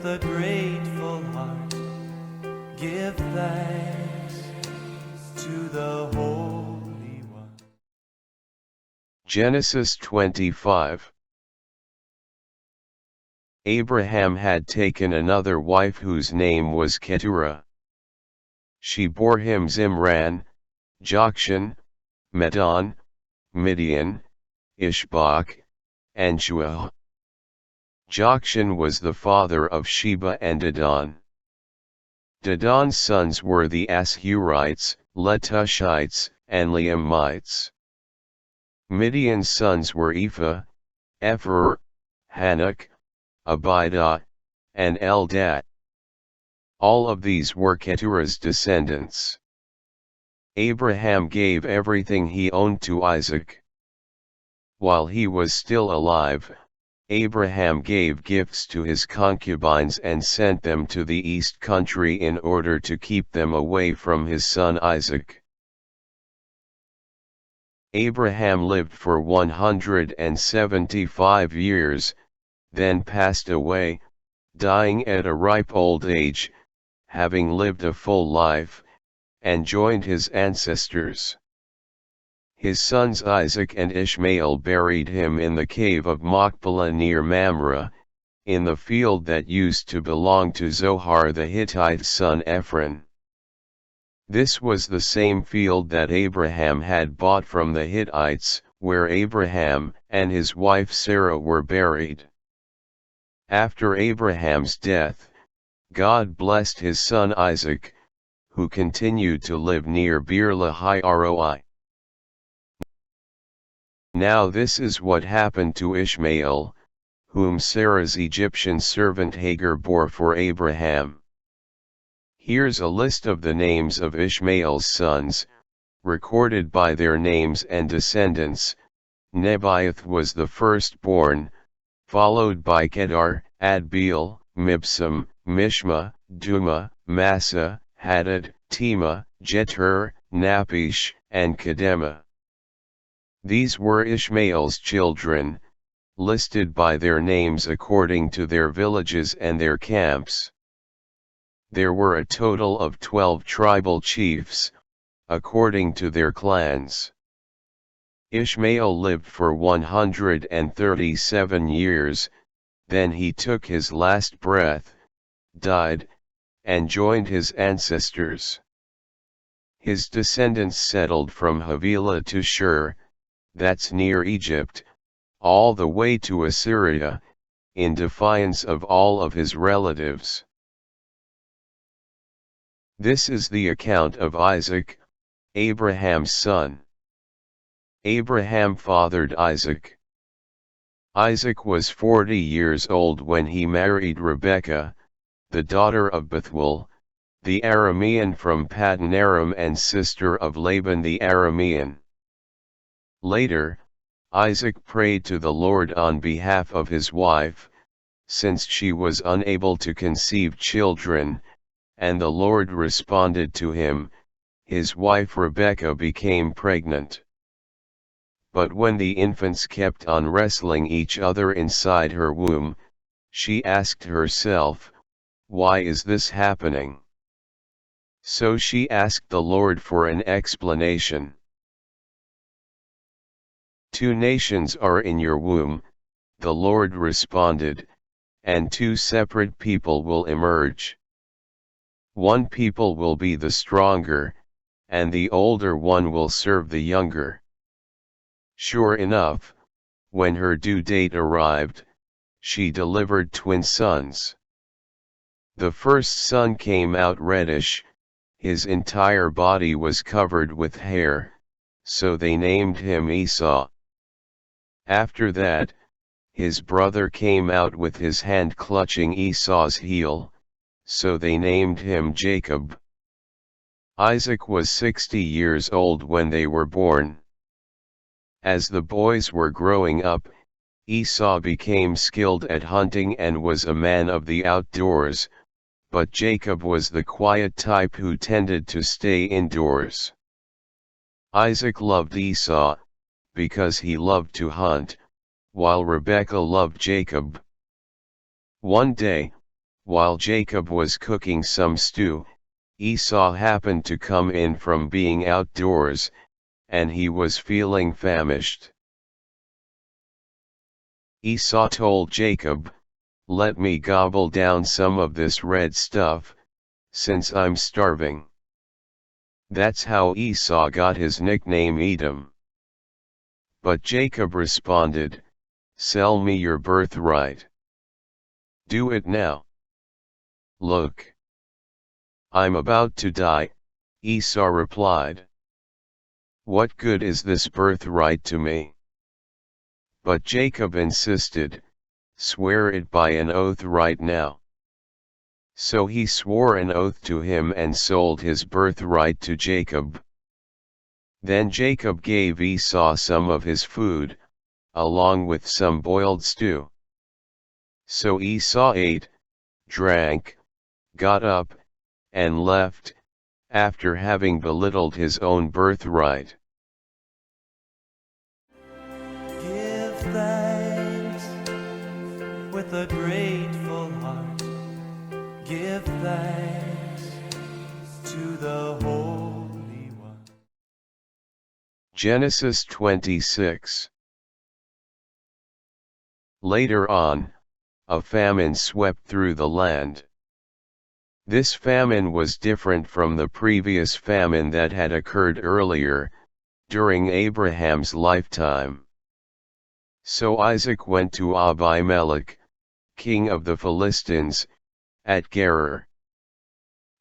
with a grateful heart, give thanks to the Holy One. Genesis 25. Abraham had taken another wife whose name was Keturah. She bore him Zimran, Jokshan, Medan, Midian, Ishbak, and Shuah. Jokshan was the father of Sheba and Dedan. Dedan's sons were the Asshurites, Letushites, and Leummites. Midian's sons were Ephah, Epher, Hanoch, Abida, and Eldaah. All of these were Keturah's descendants. Abraham gave everything he owned to Isaac. While he was still alive, Abraham gave gifts to his concubines and sent them to the east country in order to keep them away from his son Isaac. Abraham lived for 175 years, then passed away, dying at a ripe old age, having lived a full life, and joined his ancestors. His sons Isaac and Ishmael buried him in the cave of Machpelah near Mamre, in the field that used to belong to Zohar the Hittite son Ephron. This was the same field that Abraham had bought from the Hittites, where Abraham and his wife Sarah were buried. After Abraham's death, God blessed his son Isaac, who continued to live near Beer-lahai-roi. Now this is what happened to Ishmael, whom Sarah's Egyptian servant Hagar bore for Abraham. Here's a list of the names of Ishmael's sons, recorded by their names and descendants. Nebaioth was the firstborn, followed by Kedar, Adbeel, Mibsam, Mishma, Duma, Massa, Hadad, Tema, Jetur, Naphish, and Kedemah. These were Ishmael's children, listed by their names according to their villages and their camps. There were a total of 12 tribal chiefs, according to their clans. Ishmael lived for 137 years, then he took his last breath, died, and joined his ancestors. His descendants settled from Havilah to Shur, that's near Egypt, all the way to Assyria, in defiance of all of his relatives. This is the account of Isaac, Abraham's son. Abraham fathered Isaac. Isaac was 40 years old when he married Rebekah, the daughter of Bethuel, the Aramean from Paddan Aram and sister of Laban the Aramean. Later, Isaac prayed to the Lord on behalf of his wife, since she was unable to conceive children, and the Lord responded to him. His wife Rebekah became pregnant. But when the infants kept on wrestling each other inside her womb, she asked herself, "Why is this happening?" So she asked the Lord for an explanation. "Two nations are in your womb," the Lord responded, "and two separate people will emerge. One people will be the stronger, and the older one will serve the younger." Sure enough, when her due date arrived, she delivered twin sons. The first son came out reddish, his entire body was covered with hair, so they named him Esau. After that, his brother came out with his hand clutching Esau's heel, so they named him Jacob. Isaac was 60 years old when they were born. As the boys were growing up, Esau became skilled at hunting and was a man of the outdoors, but Jacob was the quiet type who tended to stay indoors. Isaac loved Esau, because he loved to hunt, while Rebekah loved Jacob. One day, while Jacob was cooking some stew, Esau happened to come in from being outdoors, and he was feeling famished. Esau told Jacob, "Let me gobble down some of this red stuff, since I'm starving." That's how Esau got his nickname Edom. But Jacob responded, "Sell me your birthright. Do it now. Look. I'm about to die," Esau replied. "What good is this birthright to me?" But Jacob insisted, "Swear it by an oath right now." So he swore an oath to him and sold his birthright to Jacob. Then Jacob gave Esau some of his food, along with some boiled stew. So Esau ate, drank, got up, and left, after having belittled his own birthright. Give thanks with a grateful heart. Give thanks to the Holy One. Genesis 26. Later on, a famine swept through the land. This famine was different from the previous famine that had occurred earlier, during Abraham's lifetime. So Isaac went to Abimelech, king of the Philistines, at Gerar.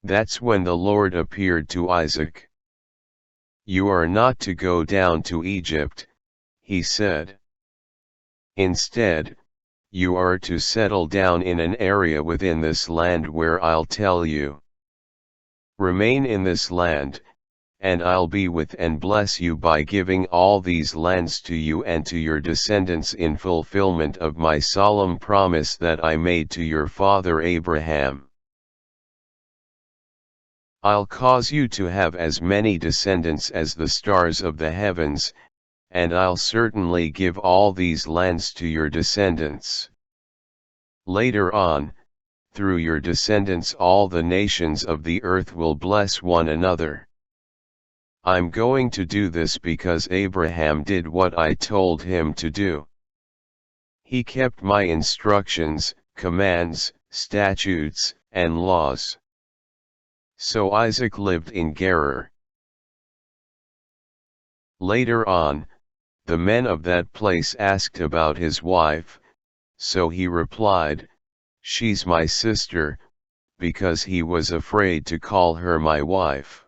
That's when the Lord appeared to Isaac. "You are not to go down to Egypt," he said. "Instead, you are to settle down in an area within this land where I'll tell you. Remain in this land, and I'll be with and bless you by giving all these lands to you and to your descendants in fulfillment of my solemn promise that I made to your father Abraham. I'll cause you to have as many descendants as the stars of the heavens, and I'll certainly give all these lands to your descendants. Later on, through your descendants all the nations of the earth will bless one another. I'm going to do this because Abraham did what I told him to do. He kept my instructions, commands, statutes, and laws." So Isaac lived in Gerar. Later on, the men of that place asked about his wife, so he replied, "She's my sister," because he was afraid to call her my wife.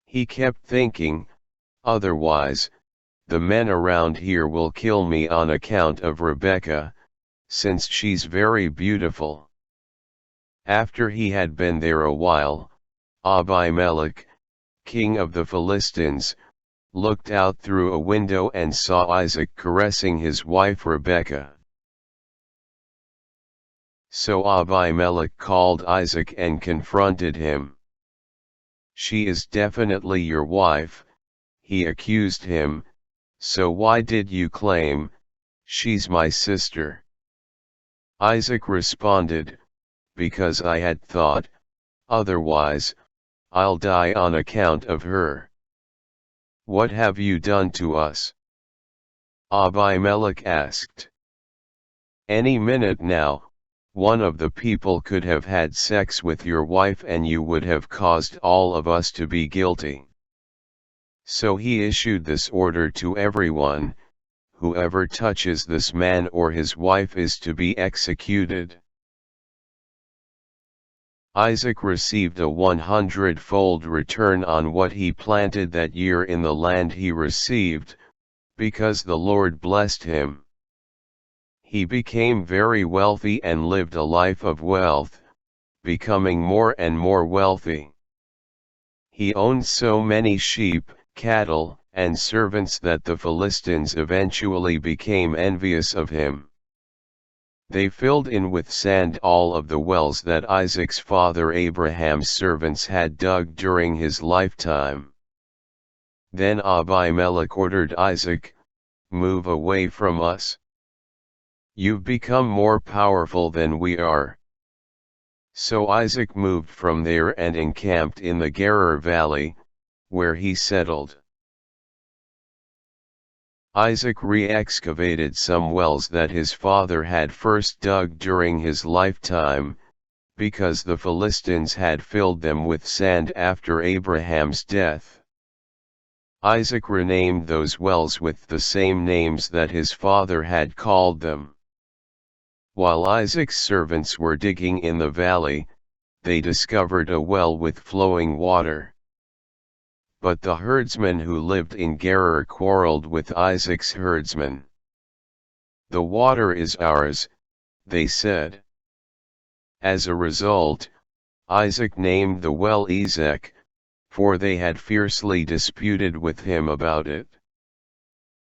He kept thinking, "Otherwise, the men around here will kill me on account of Rebekah, since she's very beautiful." After he had been there a while, Abimelech, king of the Philistines, looked out through a window and saw Isaac caressing his wife Rebekah. So Abimelech called Isaac and confronted him. "She is definitely your wife," he accused him, "so why did you claim, 'She's my sister'?" Isaac responded, "Because I had thought, otherwise, I'll die on account of her." "What have you done to us?" Abimelech asked. "Any minute now, one of the people could have had sex with your wife and you would have caused all of us to be guilty." So he issued this order to everyone: "Whoever touches this man or his wife is to be executed." Isaac received a 100-fold return on what he planted that year in the land he received, because the Lord blessed him. He became very wealthy and lived a life of wealth, becoming more and more wealthy. He owned so many sheep, cattle, and servants that the Philistines eventually became envious of him. They filled in with sand all of the wells that Isaac's father Abraham's servants had dug during his lifetime. Then Abimelech ordered Isaac, "Move away from us. You've become more powerful than we are. So Isaac moved from there and encamped in the Gerar valley, where he settled. Isaac re-excavated some wells that his father had first dug during his lifetime, because the Philistines had filled them with sand after Abraham's death. Isaac renamed those wells with the same names that his father had called them. While Isaac's servants were digging in the valley, they discovered a well with flowing water. But the herdsmen who lived in Gerar quarreled with Isaac's herdsmen. "The water is ours," they said. As a result, Isaac named the well Isaac, for they had fiercely disputed with him about it.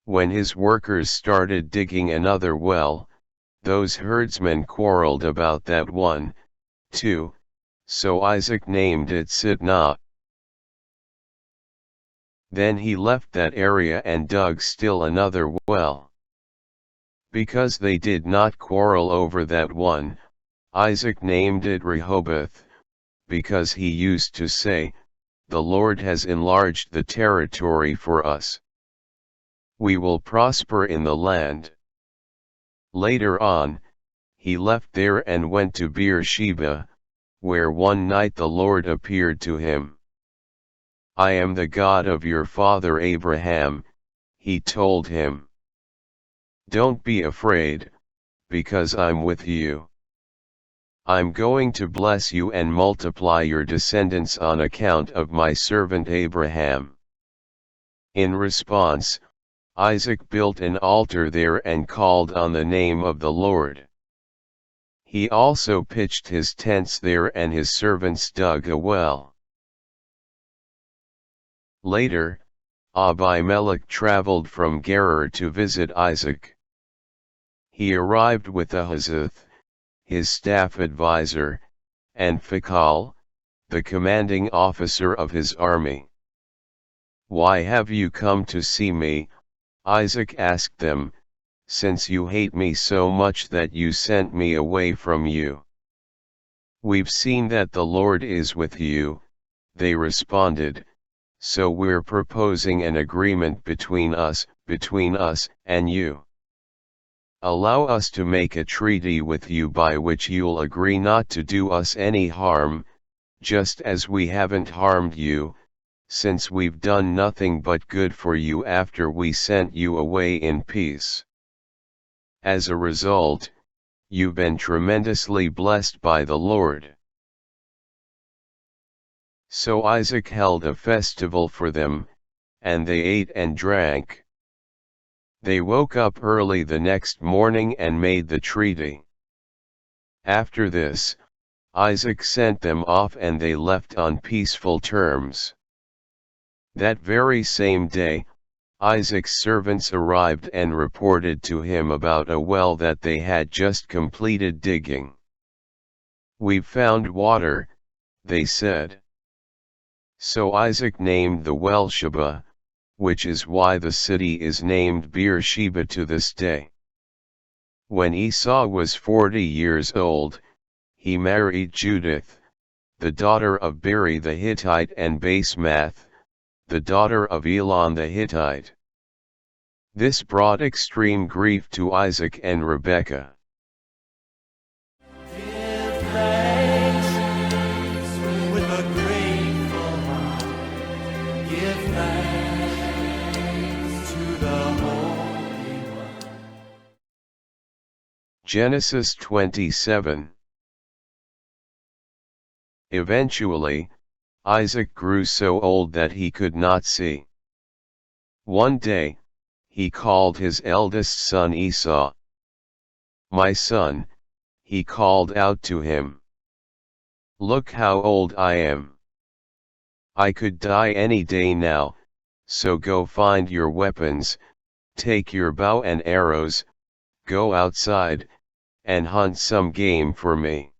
When his workers started digging another well, those herdsmen quarreled about that one, too, so Isaac named it Sitnah. Then he left that area and dug still another well. Because they did not quarrel over that one, Isaac named it Rehoboth, because he used to say, "The Lord has enlarged the territory for us. We will prosper in the land." Later on, he left there and went to Beersheba, where one night the Lord appeared to him. "I am the God of your father Abraham," he told him. "Don't be afraid, because I'm with you. I'm going to bless you and multiply your descendants on account of my servant Abraham." In response, Isaac built an altar there and called on the name of the Lord. He also pitched his tents there and his servants dug a well. Later, Abimelech traveled from Gerar to visit Isaac. He arrived with Ahuzzath, his staff advisor, and Phicol, the commanding officer of his army. "Why have you come to see me?" Isaac asked them, "since you hate me so much that you sent me away from you?" "We've seen that the Lord is with you," they responded, "so we're proposing an agreement between us and you. Allow us to make a treaty with you by which you'll agree not to do us any harm, just as we haven't harmed you, since we've done nothing but good for you after we sent you away in peace. As a result, you've been tremendously blessed by the Lord." So Isaac held a festival for them, and they ate and drank. They woke up early the next morning and made the treaty. After this, Isaac sent them off and they left on peaceful terms. That very same day, Isaac's servants arrived and reported to him about a well that they had just completed digging. "We've found water," they said. So Isaac named the well Sheba, which is why the city is named Beersheba to this day. When Esau was 40 years old, he married Judith, the daughter of Beeri the Hittite, and Basemath, the daughter of Elon the Hittite. This brought extreme grief to Isaac and Rebekah. Give thanks with a grateful heart. Give thanks to the Holy One. Genesis 27. Eventually, Isaac grew so old that he could not see. One day, he called his eldest son Esau. "My son," he called out to him. "Look how old I am. I could die any day now, so go find your weapons, take your bow and arrows, go outside, and hunt some game for me.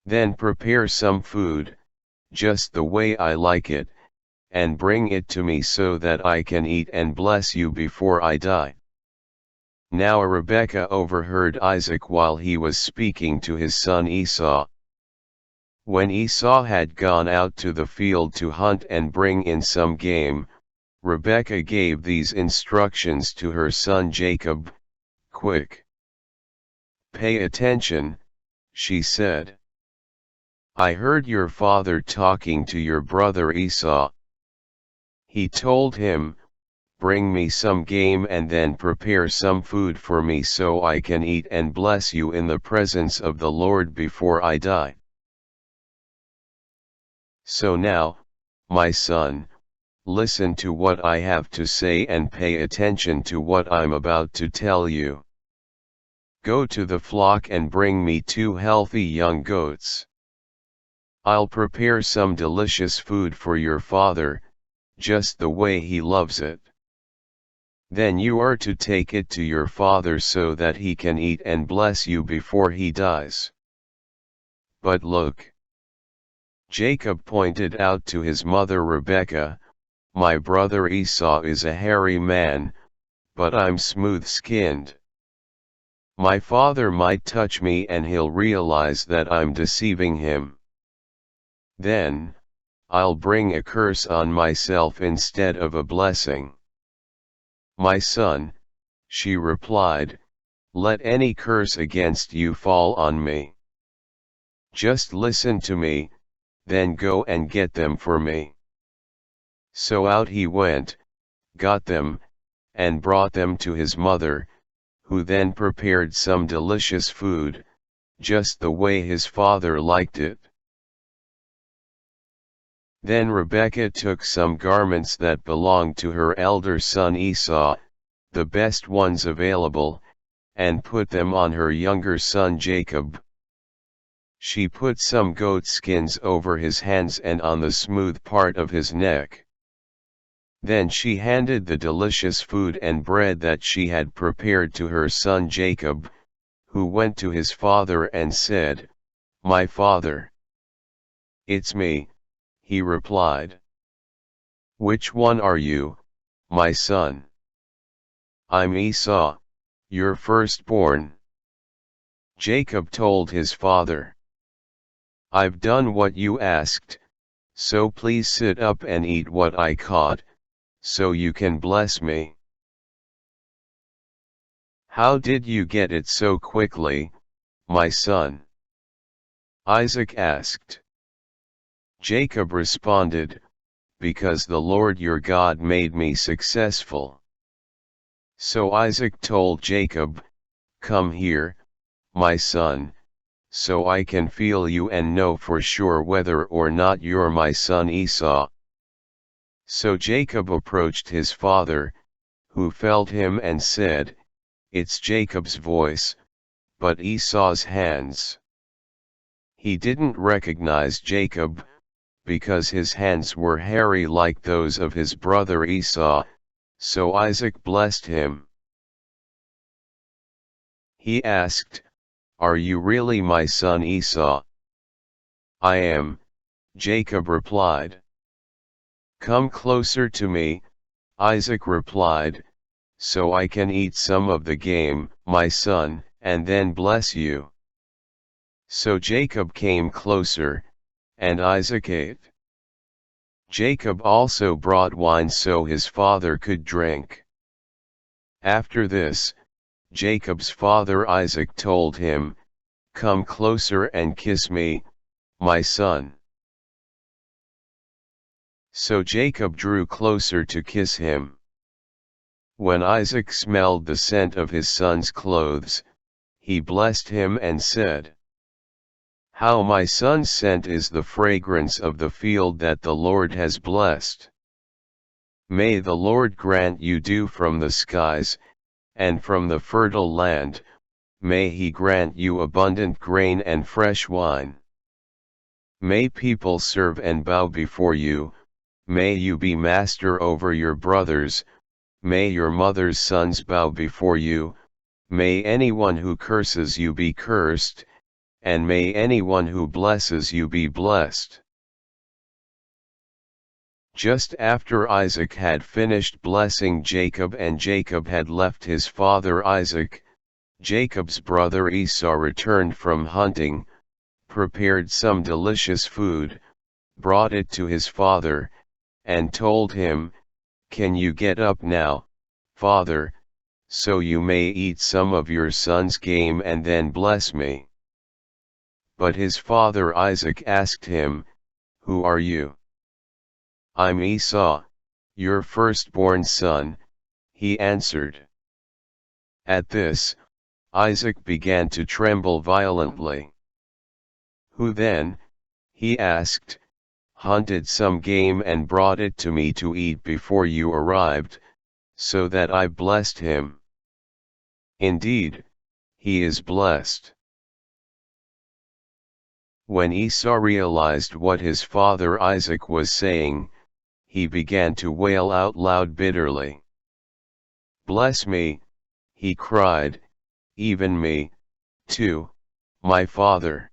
Then prepare some food, just the way I like it, and bring it to me so that I can eat and bless you before I die." Now Rebekah overheard Isaac while he was speaking to his son Esau. When Esau had gone out to the field to hunt and bring in some game, Rebekah gave these instructions to her son Jacob, "Quick! Pay attention," she said. "I heard your father talking to your brother Esau. He told him, 'Bring me some game and then prepare some food for me so I can eat and bless you in the presence of the Lord before I die.' So now, my son, listen to what I have to say and pay attention to what I'm about to tell you. Go to the flock and bring me 2 healthy young goats. I'll prepare some delicious food for your father, just the way he loves it. Then you are to take it to your father so that he can eat and bless you before he dies. But look." Jacob pointed out to his mother Rebekah, "My brother Esau is a hairy man, but I'm smooth-skinned. My father might touch me and he'll realize that I'm deceiving him. Then, I'll bring a curse on myself instead of a blessing." "My son," she replied, "let any curse against you fall on me. Just listen to me, then go and get them for me." So out he went, got them, and brought them to his mother, who then prepared some delicious food, just the way his father liked it. Then Rebekah took some garments that belonged to her elder son Esau, the best ones available, and put them on her younger son Jacob. She put some goat skins over his hands and on the smooth part of his neck. Then she handed the delicious food and bread that she had prepared to her son Jacob, who went to his father and said, "My father." "It's me," he replied. "Which one are you, my son?" "I'm Esau, your firstborn." Jacob told his father, "I've done what you asked, so please sit up and eat what I caught, so you can bless me." "How did you get it so quickly, my son?" Isaac asked. Jacob responded, "Because the Lord your God made me successful." So Isaac told Jacob, "Come here, my son, so I can feel you and know for sure whether or not you're my son Esau." So Jacob approached his father, who felt him and said, "It's Jacob's voice, but Esau's hands." He didn't recognize Jacob, because his hands were hairy like those of his brother Esau, so Isaac blessed him. He asked, "Are you really my son Esau?" "I am," Jacob replied. "Come closer to me," Isaac replied, "so I can eat some of the game, my son, and then bless you." So Jacob came closer, and Isaac ate. Jacob also brought wine so his father could drink. After this, Jacob's father Isaac told him, "Come closer and kiss me, my son." So Jacob drew closer to kiss him. When Isaac smelled the scent of his son's clothes, he blessed him and said, "How my son's scent is the fragrance of the field that the Lord has blessed. May the Lord grant you dew from the skies, and from the fertile land, may he grant you abundant grain and fresh wine. May people serve and bow before you, may you be master over your brothers, may your mother's sons bow before you, may anyone who curses you be cursed, and may anyone who blesses you be blessed." Just after Isaac had finished blessing Jacob and Jacob had left his father Isaac, Jacob's brother Esau returned from hunting, prepared some delicious food, brought it to his father, and told him, "Can you get up now, father, so you may eat some of your son's game and then bless me?" But his father Isaac asked him, "Who are you?" "I'm Esau, your firstborn son," he answered. At this, Isaac began to tremble violently. "Who then," he asked, "hunted some game and brought it to me to eat before you arrived, so that I blessed him? Indeed, he is blessed." When Esau realized what his father Isaac was saying, he began to wail out loud bitterly. "Bless me," he cried, "even me, too, my father."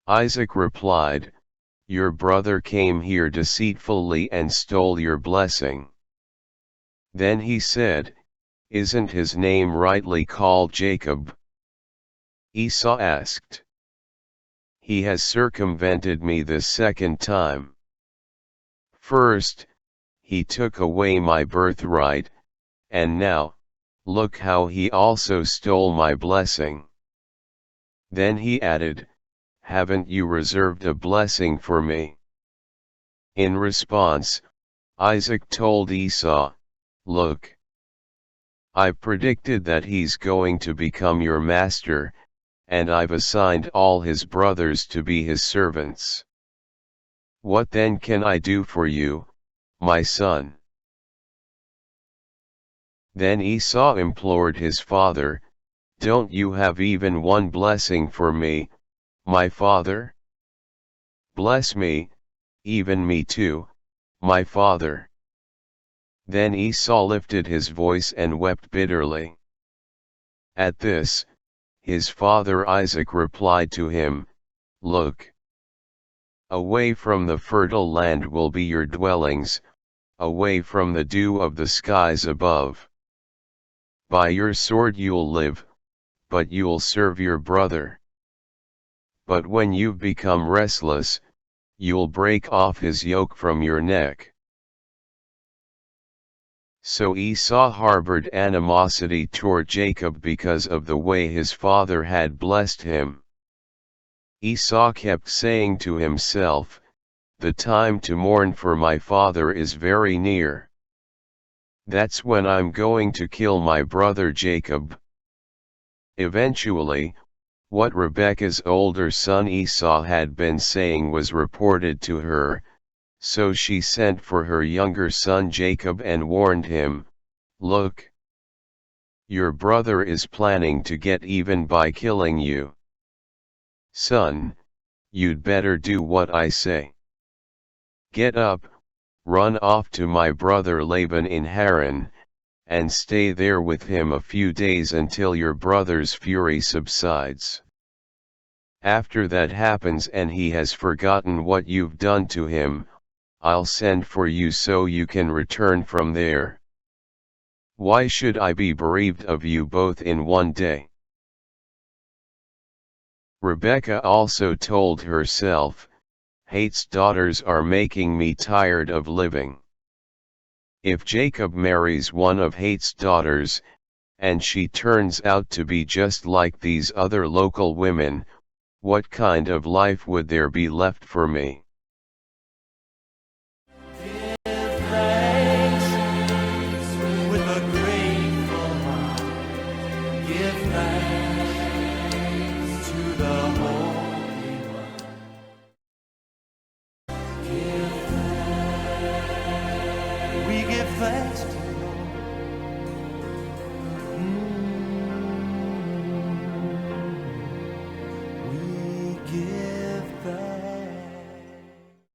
Isaac replied, "Your brother came here deceitfully and stole your blessing." Then he said, "Isn't his name rightly called Jacob?" Esau asked, "He has circumvented me this second time. First, he took away my birthright, and now, look how he also stole my blessing." Then he added, "Haven't you reserved a blessing for me?" In response, Isaac told Esau, "Look, I predicted that he's going to become your master, and I've assigned all his brothers to be his servants. What then can I do for you, my son?" Then Esau implored his father, "Don't you have even one blessing for me, my father? Bless me, even me too, my father." Then Esau lifted his voice and wept bitterly. At this, his father Isaac replied to him, "Look, away from the fertile land will be your dwellings, away from the dew of the skies above. By your sword you'll live, but you'll serve your brother. But when you've become restless, you'll break off his yoke from your neck." So Esau harbored animosity toward Jacob because of the way his father had blessed him. Esau kept saying to himself, "The time to mourn for my father is very near. That's when I'm going to kill my brother Jacob." Eventually, what Rebekah's older son Esau had been saying was reported to her, so she sent for her younger son Jacob and warned him, "Look, your brother is planning to get even by killing you. Son, you'd better do what I say. Get up, run off to my brother Laban in Haran, and stay there with him a few days until your brother's fury subsides. After that happens and he has forgotten what you've done to him, I'll send for you so you can return from there. Why should I be bereaved of you both in one day?" Rebekah also told herself, "Hate's daughters are making me tired of living. If Jacob marries one of Hate's daughters, and she turns out to be just like these other local women, what kind of life would there be left for me?"